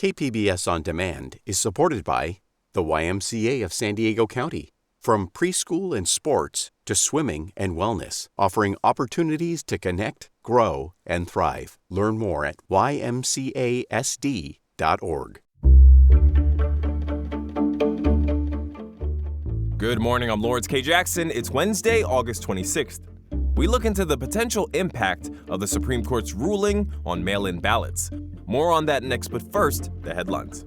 KPBS On Demand is supported by the YMCA of San Diego County. From preschool and sports to swimming and wellness, offering opportunities to connect, grow, and thrive. Learn more at ymcasd.org. Good morning, I'm Lawrence K. Jackson. It's Wednesday, August 26th. We look into the potential impact of the Supreme Court's ruling on mail-in ballots. More on that next, but first, the headlines.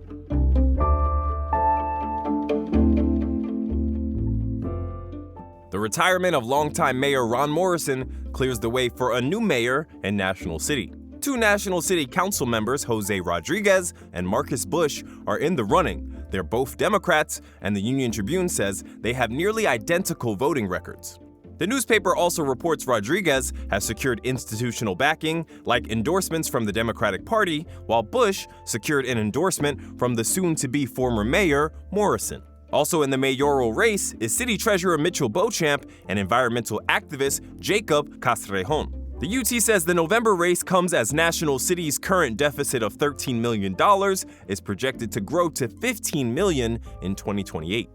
The retirement of longtime Mayor Ron Morrison clears the way for a new mayor in National City. Two National City Council members, Jose Rodriguez and Marcus Bush, are in the running. They're both Democrats, and the Union Tribune says they have nearly identical voting records. The newspaper also reports Rodriguez has secured institutional backing, like endorsements from the Democratic Party, while Bush secured an endorsement from the soon-to-be former mayor, Morrison. Also in the mayoral race is City Treasurer Mitchell Beauchamp and environmental activist Jacob Castrejon. The UT says the November race comes as National City's current deficit of $13 million is projected to grow to $15 million in 2028.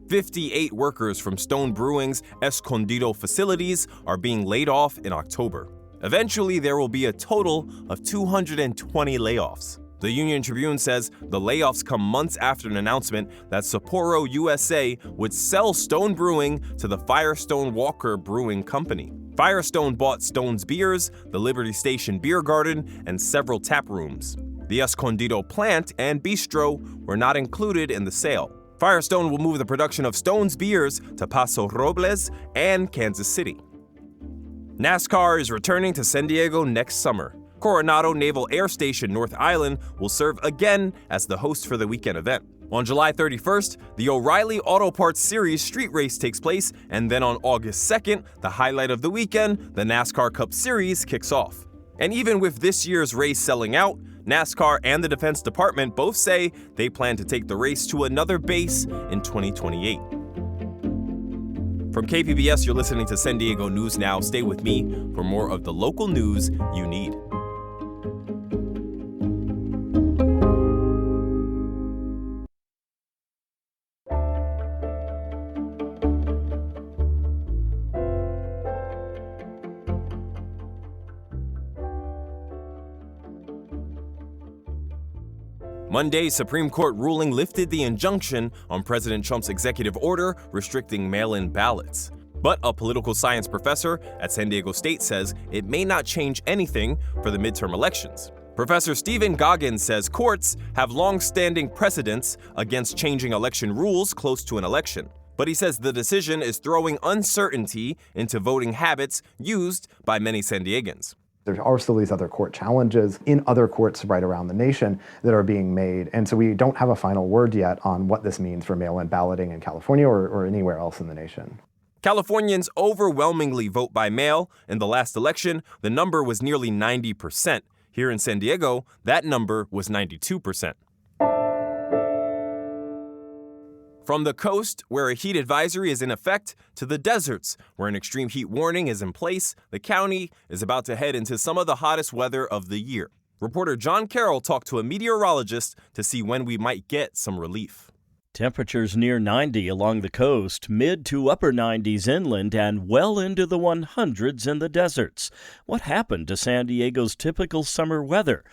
58 workers from Stone Brewing's Escondido facilities are being laid off in October. Eventually, there will be a total of 220 layoffs. The Union Tribune says the layoffs come months after an announcement that Sapporo USA would sell Stone Brewing to the Firestone Walker Brewing Company. Firestone bought Stone's beers, the Liberty Station Beer Garden, and several tap rooms. The Escondido plant and bistro were not included in the sale. Firestone will move the production of Stone's beers to Paso Robles and Kansas City. NASCAR is returning to San Diego next summer. Coronado Naval Air Station North Island will serve again as the host for the weekend event. On July 31st, the O'Reilly Auto Parts Series street race takes place, and then on August 2nd, the highlight of the weekend, the NASCAR Cup Series kicks off. And even with this year's race selling out, NASCAR and the Defense Department both say they plan to take the race to another base in 2028. From KPBS, you're listening to San Diego News Now. Stay with me for more of the local news you need. Monday's Supreme Court ruling lifted the injunction on President Trump's executive order restricting mail-in ballots. But a political science professor at San Diego State says it may not change anything for the midterm elections. Professor Stephen Goggins says courts have long-standing precedents against changing election rules close to an election. But he says the decision is throwing uncertainty into voting habits used by many San Diegans. There are still these other court challenges in other courts right around the nation that are being made. And so we don't have a final word yet on what this means for mail-in balloting in California or anywhere else in the nation. Californians overwhelmingly vote by mail. In the last election, the number was nearly 90%. Here in San Diego, that number was 92%. From the coast, where a heat advisory is in effect, to the deserts, where an extreme heat warning is in place, the county is about to head into some of the hottest weather of the year. Reporter John Carroll talked to a meteorologist to see when we might get some relief. Temperatures near 90 along the coast, mid to upper 90s inland, and well into the 100s in the deserts. What happened to San Diego's typical summer weather?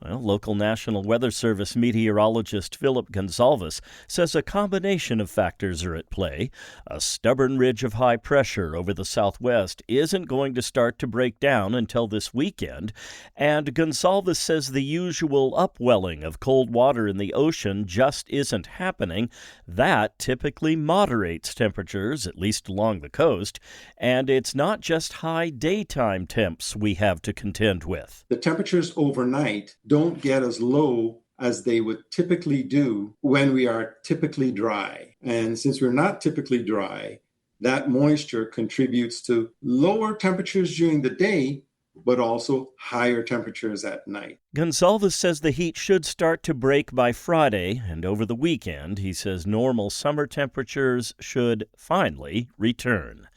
Well, local National Weather Service meteorologist Philip Gonsalves says a combination of factors are at play. A stubborn ridge of high pressure over the southwest isn't going to start to break down until this weekend, and Gonsalves says the usual upwelling of cold water in the ocean just isn't happening. That typically moderates temperatures, at least along the coast, and it's not just high daytime temps we have to contend with. The temperatures overnight don't get as low as they would typically do when we are typically dry. And since we're not typically dry, that moisture contributes to lower temperatures during the day, but also higher temperatures at night. Gonsalves says the heat should start to break by Friday, and over the weekend, he says normal summer temperatures should finally return.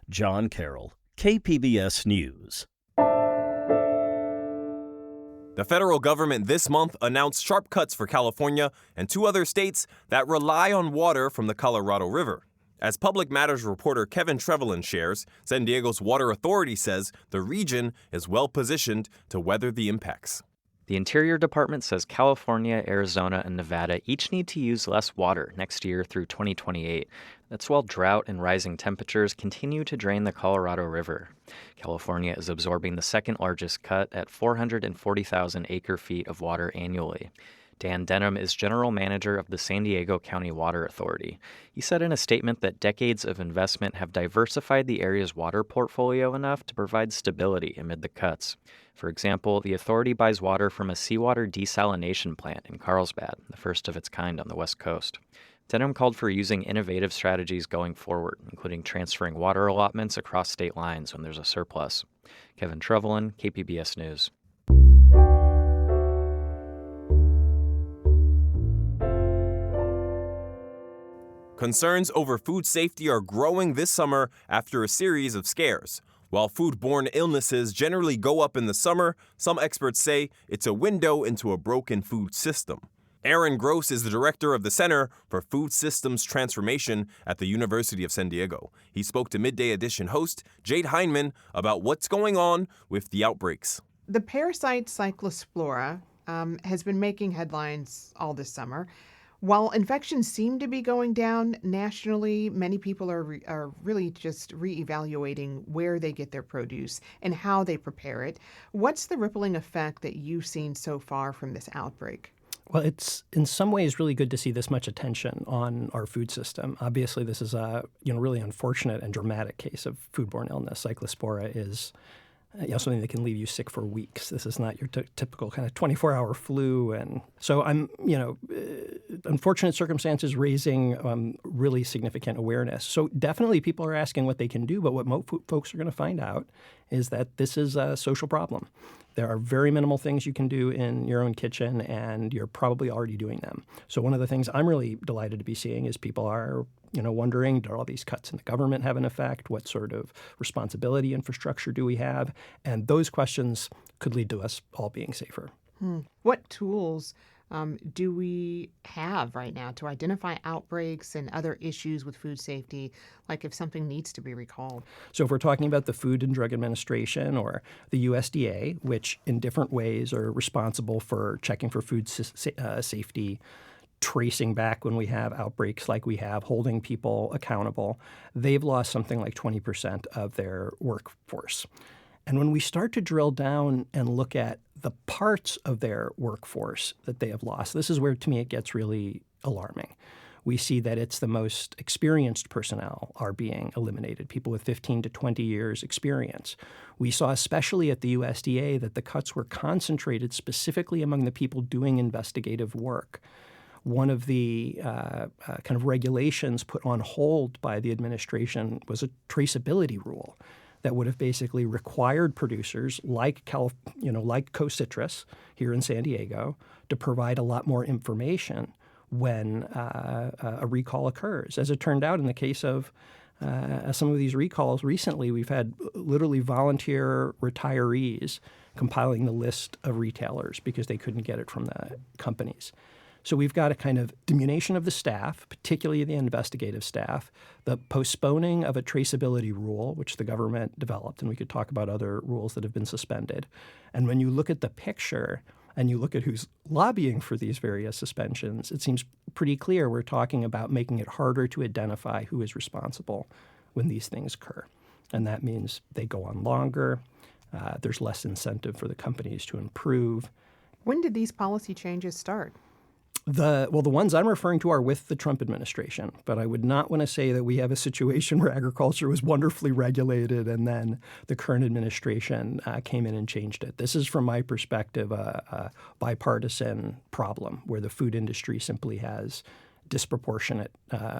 John Carroll, KPBS News. The federal government this month announced sharp cuts for California and 2 other states that rely on water from the Colorado River. As Public Matters reporter Kevin Trevelyan shares, San Diego's Water Authority says the region is well positioned to weather the impacts. The Interior Department says California, Arizona, and Nevada each need to use less water next year through 2028. That's while drought and rising temperatures continue to drain the Colorado River. California is absorbing the second largest cut at 440,000 acre-feet of water annually. Dan Denham is general manager of the San Diego County Water Authority. He said in a statement that decades of investment have diversified the area's water portfolio enough to provide stability amid the cuts. For example, the authority buys water from a seawater desalination plant in Carlsbad, the first of its kind on the West Coast. Denham called for using innovative strategies going forward, including transferring water allotments across state lines when there's a surplus. Kevin Trevelyan, KPBS News. Concerns over food safety are growing this summer after a series of scares. While foodborne illnesses generally go up in the summer, some experts say it's a window into a broken food system. Aaron Gross is the director of the Center for Food Systems Transformation at the University of San Diego. He spoke to Midday Edition host Jade Hindman about what's going on with the outbreaks. The parasite Cyclospora has been making headlines all this summer. While infections seem to be going down nationally, many people are really just reevaluating where they get their produce and how they prepare it. What's the rippling effect that you've seen so far from this outbreak? Well, it's in some ways really good to see this much attention on our food system. Obviously, this is a really unfortunate and dramatic case of foodborne illness. Cyclospora is something that can leave you sick for weeks. This is not your typical kind of 24-hour flu. And so unfortunate circumstances raising really significant awareness. So definitely people are asking what they can do, but what most folks are going to find out is that this is a social problem. There are very minimal things you can do in your own kitchen, and you're probably already doing them. So one of the things I'm really delighted to be seeing is people are wondering, do all these cuts in the government have an effect? What sort of responsibility infrastructure do we have? And those questions could lead to us all being safer. What tools do we have right now to identify outbreaks and other issues with food safety, like if something needs to be recalled? So if we're talking about the Food and Drug Administration or the USDA, which in different ways are responsible for checking for food safety, tracing back when we have outbreaks like we have, holding people accountable, they've lost something like 20% of their workforce. And when we start to drill down and look at the parts of their workforce that they have lost, this is where, to me, it gets really alarming. We see that it's the most experienced personnel are being eliminated, people with 15 to 20 years experience. We saw, especially at the USDA, that the cuts were concentrated specifically among the people doing investigative work. One of the kind of regulations put on hold by the administration was a traceability rule that would have basically required producers like Co-Citrus here in San Diego to provide a lot more information when a recall occurs. As it turned out, in the case of some of these recalls recently, we've had literally volunteer retirees compiling the list of retailers because they couldn't get it from the companies. So we've got a kind of diminution of the staff, particularly the investigative staff, the postponing of a traceability rule, which the government developed, and we could talk about other rules that have been suspended. And when you look at the picture and you look at who's lobbying for these various suspensions, it seems pretty clear we're talking about making it harder to identify who is responsible when these things occur. And that means they go on longer. There's less incentive for the companies to improve. When did these policy changes start? The ones I'm referring to are with the Trump administration, but I would not want to say that we have a situation where agriculture was wonderfully regulated and then the current administration came in and changed it. This is, from my perspective, a bipartisan problem where the food industry simply has disproportionate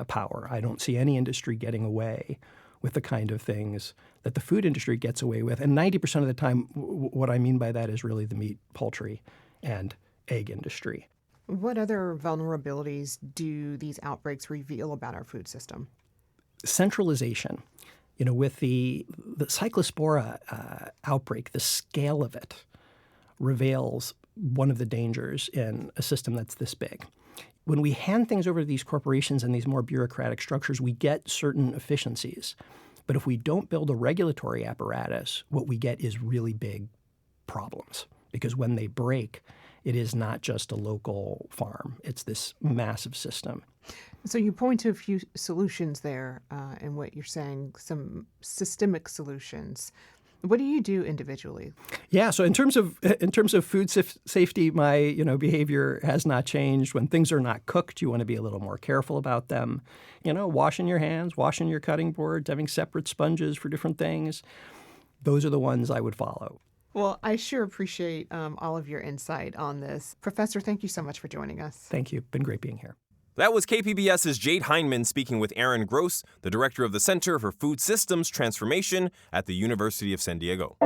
power. I don't see any industry getting away with the kind of things that the food industry gets away with. And 90% of the time, what I mean by that is really the meat, poultry, and egg industry. What other vulnerabilities do these outbreaks reveal about our food system? Centralization. With the Cyclospora outbreak, the scale of it reveals one of the dangers in a system that's this big. When we hand things over to these corporations and these more bureaucratic structures, we get certain efficiencies. But if we don't build a regulatory apparatus, what we get is really big problems. Because when they break, it is not just a local farm. It's this massive system. So you point to a few solutions there in what you're saying, some systemic solutions. What do you do individually? Yeah, so in terms of food safety, my behavior has not changed. When things are not cooked, you want to be a little more careful about them. Washing your hands, washing your cutting boards, having separate sponges for different things. Those are the ones I would follow. Well, I sure appreciate all of your insight on this. Professor, thank you so much for joining us. Thank you. Been great being here. That was KPBS's Jade Hindman speaking with Aaron Gross, the director of the Center for Food Systems Transformation at the University of San Diego.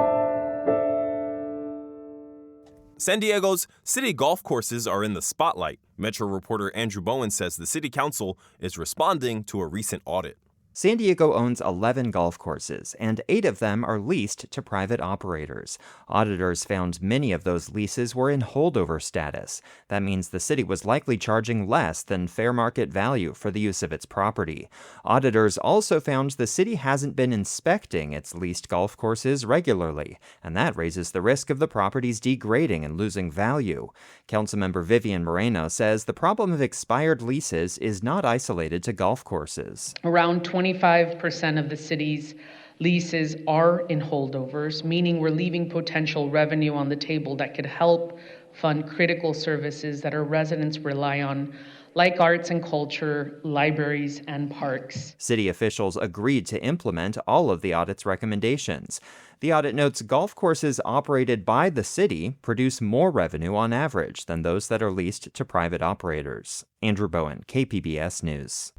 San Diego's city golf courses are in the spotlight. Metro reporter Andrew Bowen says the city council is responding to a recent audit. San Diego owns 11 golf courses, and 8 of them are leased to private operators. Auditors found many of those leases were in holdover status. That means the city was likely charging less than fair market value for the use of its property. Auditors also found the city hasn't been inspecting its leased golf courses regularly, and that raises the risk of the properties degrading and losing value. Councilmember Vivian Moreno says the problem of expired leases is not isolated to golf courses. Around 25% of the city's leases are in holdovers, meaning we're leaving potential revenue on the table that could help fund critical services that our residents rely on, like arts and culture, libraries, and parks. City officials agreed to implement all of the audit's recommendations. The audit notes golf courses operated by the city produce more revenue on average than those that are leased to private operators. Andrew Bowen, KPBS News.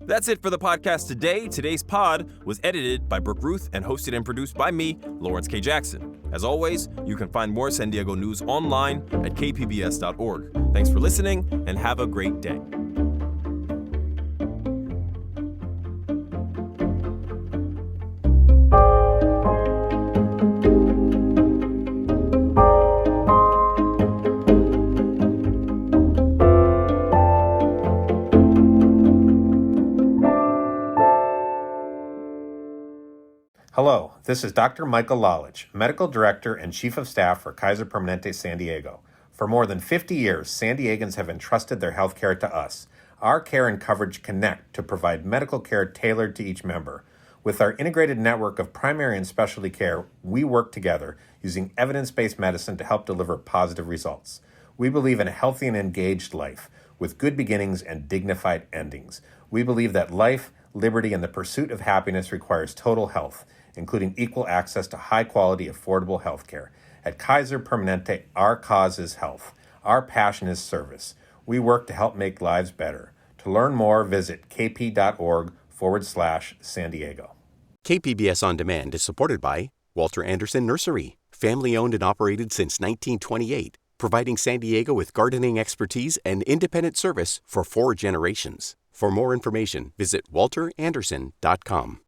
That's it for the podcast today. Today's pod was edited by Brooke Ruth and hosted and produced by me, Lawrence K. Jackson. As always, you can find more San Diego news online at kpbs.org. Thanks for listening and have a great day. Hello, this is Dr. Michael Lalich, Medical Director and Chief of Staff for Kaiser Permanente San Diego. For more than 50 years, San Diegans have entrusted their health care to us. Our care and coverage connect to provide medical care tailored to each member. With our integrated network of primary and specialty care, we work together using evidence-based medicine to help deliver positive results. We believe in a healthy and engaged life with good beginnings and dignified endings. We believe that life, liberty, and the pursuit of happiness requires total health, including equal access to high-quality, affordable health care. At Kaiser Permanente, our cause is health. Our passion is service. We work to help make lives better. To learn more, visit kp.org/San Diego. KPBS On Demand is supported by Walter Anderson Nursery, family-owned and operated since 1928, providing San Diego with gardening expertise and independent service for 4 generations. For more information, visit walteranderson.com.